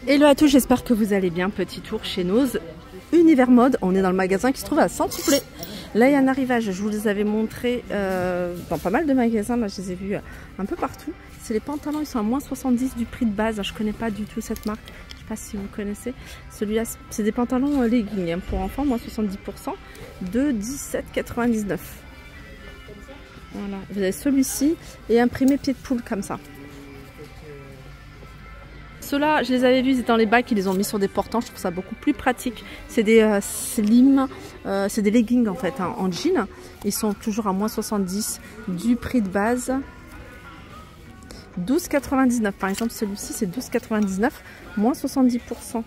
Hello à tous, j'espère que vous allez bien. Petit tour chez Nose Univers Mode. On est dans le magasin qui se trouve à Saint-Soufflé. Là, il y a un arrivage. Je vous les avais montrés dans pas mal de magasins. Là, je les ai vus un peu partout. C'est les pantalons, ils sont à moins 70 du prix de base. Je connais pas du tout cette marque. Je sais pas si vous connaissez. Celui-là, c'est des pantalons leggings pour enfants, moins 70%, de 17,99. Voilà. Vous avez celui-ci et imprimé pied de poule comme ça. Ceux-là, je les avais vus, ils étaient dans les bacs, ils les ont mis sur des portants, je trouve ça beaucoup plus pratique. C'est des slim, c'est des leggings en fait, hein, en jean. Ils sont toujours à moins 70 du prix de base. 12,99. Par exemple, celui-ci, c'est 12,99, moins 70%.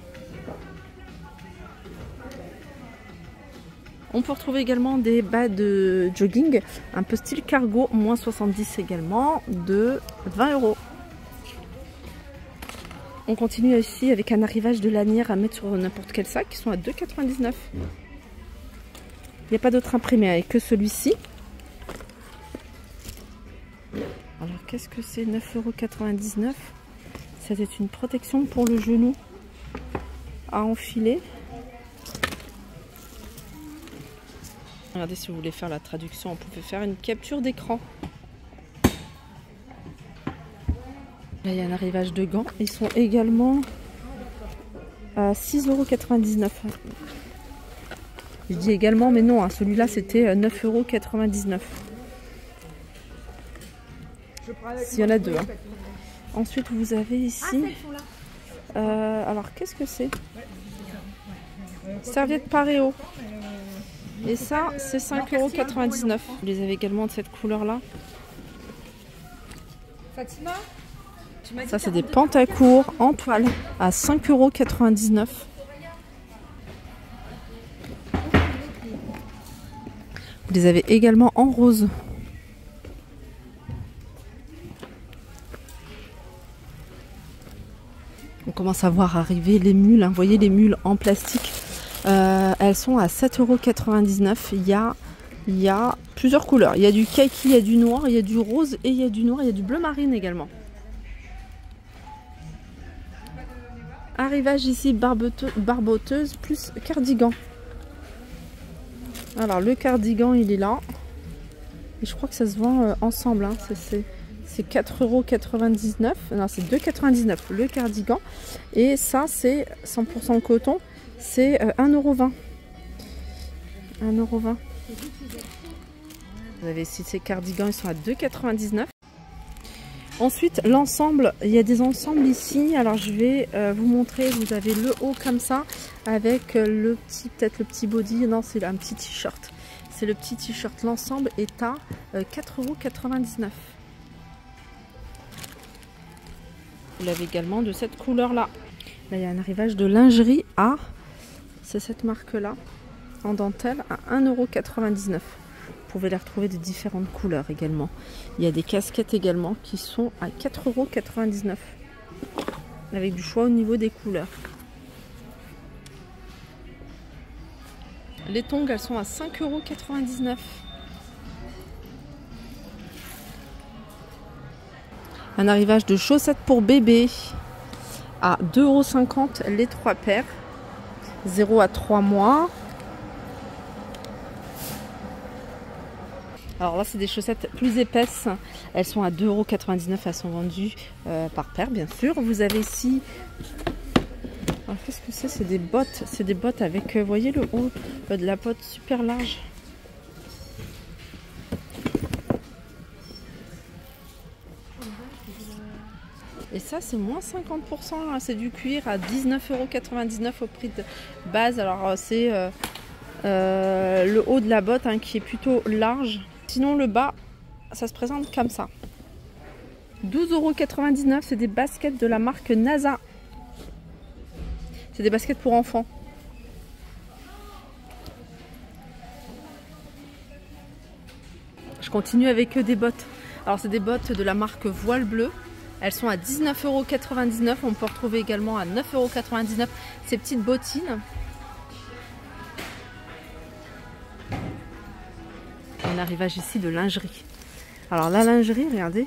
On peut retrouver également des bas de jogging, un peu style cargo, moins 70 également, de 20 €. On continue ici avec un arrivage de lanières à mettre sur n'importe quel sac qui sont à 2,99. Il n'y a pas d'autre imprimé avec que celui-ci. Alors qu'est-ce que c'est? 9,99 €. C'était une protection pour le genou à enfiler. Regardez, si vous voulez faire la traduction, on pouvait faire une capture d'écran. Là, il y a un arrivage de gants. Ils sont également à 6,99 €. Je dis également, mais non, hein, celui-là c'était 9,99 €. S'il y en a deux. Hein. Ensuite, vous avez ici. Alors, qu'est-ce que c'est? Serviette Pareo. Et ça, c'est 5,99 €. Vous les avez également de cette couleur-là. Fatima ? Ça, c'est des pantacours en toile à 5,99 €. Vous les avez également en rose. On commence à voir arriver les mules. Hein. Vous voyez les mules en plastique. Elles sont à 7,99 €. Il y a plusieurs couleurs. Il y a du kaki, il y a du noir, il y a du rose et il y a du noir. Il y a du bleu marine également. Arrivage ici, barboteuse plus cardigan. Alors le cardigan, il est là. Et je crois que ça se vend ensemble. Hein. C'est 4,99 €. Non, c'est 2,99 € le cardigan. Et ça, c'est 100% coton. C'est 1,20 €. 1,20 €. Vous avez ici ces cardigans, ils sont à 2,99 €. Ensuite, l'ensemble, il y a des ensembles ici. Alors, je vais vous montrer. Vous avez le haut comme ça, avec peut-être le petit body. Non, c'est un petit t-shirt. C'est le petit t-shirt. L'ensemble est à 4,99 €. Vous l'avez également de cette couleur-là. Là, il y a un arrivage de lingerie à, c'est cette marque-là, en dentelle, à 1,99 €. Vous pouvez les retrouver de différentes couleurs également. Il y a des casquettes également qui sont à 4,99 € avec du choix au niveau des couleurs. Les tongs, elles sont à 5,99 €. Un arrivage de chaussettes pour bébé à 2,50 € les 3 paires. 0 à 3 mois. Alors là, c'est des chaussettes plus épaisses. Elles sont à 2,99 €. Elles sont vendues par paire, bien sûr. Vous avez ici... Alors, qu'est-ce que c'est? C'est des bottes. C'est des bottes avec, vous voyez, le haut de la botte super large. Et ça, c'est moins 50%. C'est du cuir à 19,99 € au prix de base. Alors, c'est le haut de la botte hein, qui est plutôt large. Sinon, le bas, ça se présente comme ça. 12,99 €, c'est des baskets de la marque NASA. C'est des baskets pour enfants. Je continue avec des bottes. Alors, c'est des bottes de la marque Voile Bleu. Elles sont à 19,99 €. On peut retrouver également à 9,99 € ces petites bottines. Un arrivage ici de lingerie. Alors la lingerie, regardez,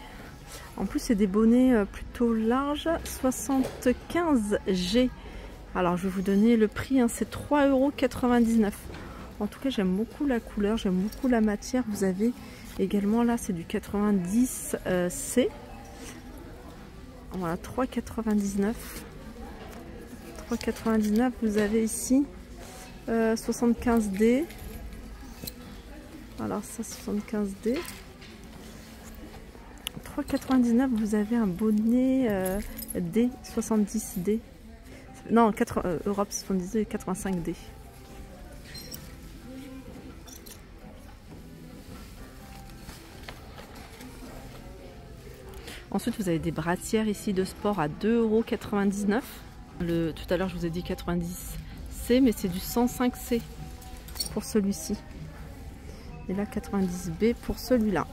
En plus, c'est des bonnets plutôt larges, 75G. Alors, je vais vous donner le prix, hein, c'est 3,99 €. En tout cas, j'aime beaucoup la couleur, j'aime beaucoup la matière. Vous avez également, là, c'est du 90C. Voilà, 3,99 €. 3,99 €. Vous avez ici 75D. Alors, ça, 75D. 3,99 €. Vous avez un bonnet D, 70D. Non, Europe 70D, 85D. Ensuite, vous avez des brassières ici de sport à 2,99 €. Tout à l'heure, je vous ai dit 90C, mais c'est du 105C pour celui-ci. Et là, 90B pour celui-là.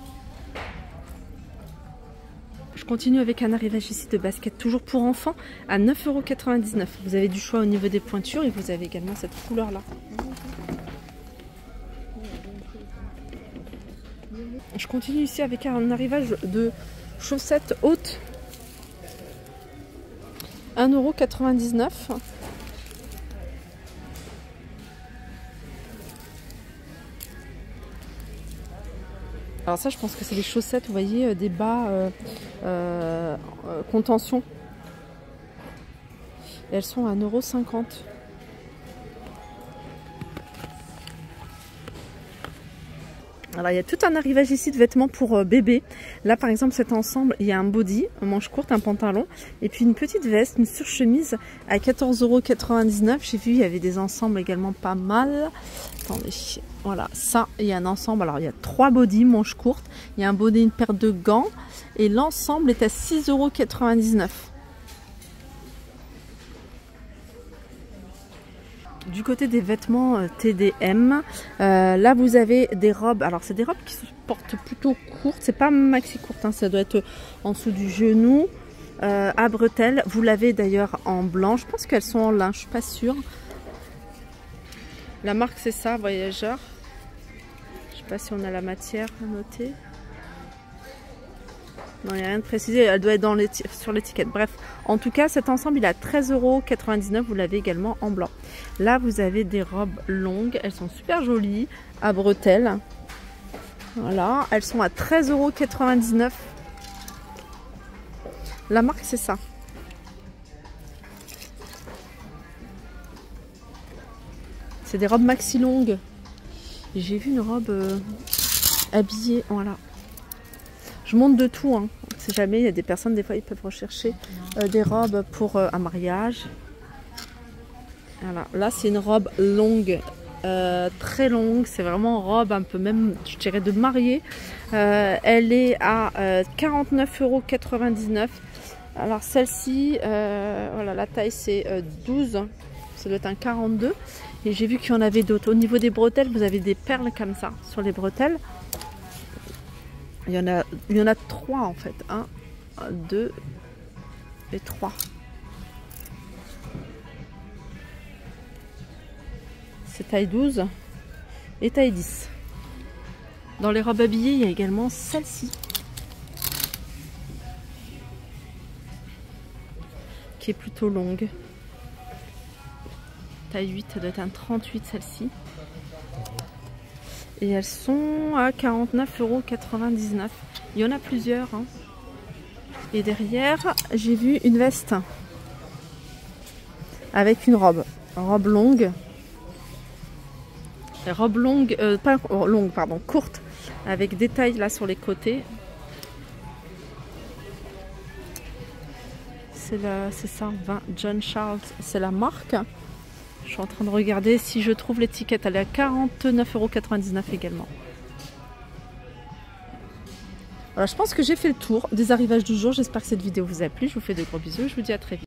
Je continue avec un arrivage ici de basket, toujours pour enfants, à 9,99 €. Vous avez du choix au niveau des pointures et vous avez également cette couleur-là. Je continue ici avec un arrivage de chaussettes hautes, 1,99 €. Alors ça, je pense que c'est des chaussettes, vous voyez, des bas contention. Et elles sont à 1,50 €. Alors il y a tout un arrivage ici de vêtements pour bébé. Là par exemple cet ensemble, il y a un body, une manche courte, un pantalon et puis une petite veste, une surchemise à 14,99 €. J'ai vu il y avait des ensembles également pas mal. Attendez, voilà, ça il y a un ensemble. Alors il y a 3 bodys, manche courte, il y a un body, une paire de gants et l'ensemble est à 6,99 €. Du côté des vêtements TDM, là vous avez des robes. Alors c'est des robes qui se portent plutôt courtes, c'est pas maxi courte, hein, ça doit être en dessous du genou, à bretelles. Vous l'avez d'ailleurs en blanc, je pense qu'elles sont en lin, je suis pas sûre. La marque c'est ça, Voyageur. Je sais pas si on a la matière à noter. Non, il n'y a rien de précisé, elle doit être sur l'étiquette. Bref, en tout cas, cet ensemble, il est à 13,99 €. Vous l'avez également en blanc. Là, vous avez des robes longues. Elles sont super jolies, à bretelles. Voilà, elles sont à 13,99 €. La marque, c'est ça. C'est des robes maxi longues. J'ai vu une robe habillée, voilà. Je monte de tout, hein. Si jamais il y a des personnes, des fois ils peuvent rechercher des robes pour un mariage. Voilà. Là c'est une robe longue, très longue, c'est vraiment robe un peu même, je dirais, de mariée. Elle est à 49,99 €. Alors celle-ci, voilà, la taille c'est 12, ça doit être un 42. Et j'ai vu qu'il y en avait d'autres. Au niveau des bretelles, vous avez des perles comme ça sur les bretelles. Il y en a 3 en fait. 1, 2 et 3. C'est taille 12 et taille 10. Dans les robes habillées, il y a également celle-ci. Qui est plutôt longue. Taille 8, ça doit être un 38 celle-ci. Et elles sont à 49,99 €. Il y en a plusieurs. Hein. Et derrière, j'ai vu une veste. Avec une robe. Robe longue. Robe longue, pas longue, pardon, courte. Avec des tailles là sur les côtés. C'est ça, John Charles, c'est la marque. Je suis en train de regarder si je trouve l'étiquette. Elle est à 49,99 € également. Voilà, je pense que j'ai fait le tour des arrivages du jour. J'espère que cette vidéo vous a plu. Je vous fais de gros bisous. Je vous dis à très vite.